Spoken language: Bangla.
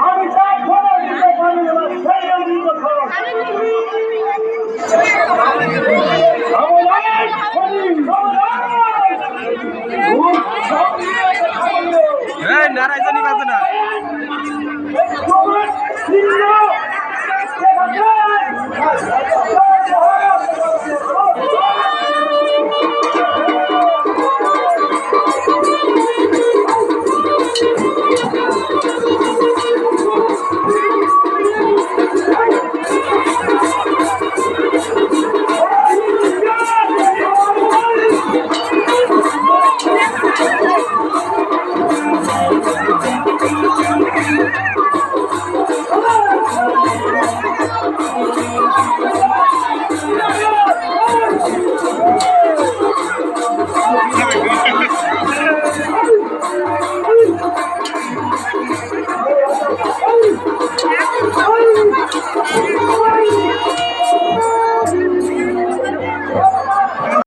আমি তার খবর দিতে পারি না, সেই আমি কথা নারায় জানি বাজে না Oh,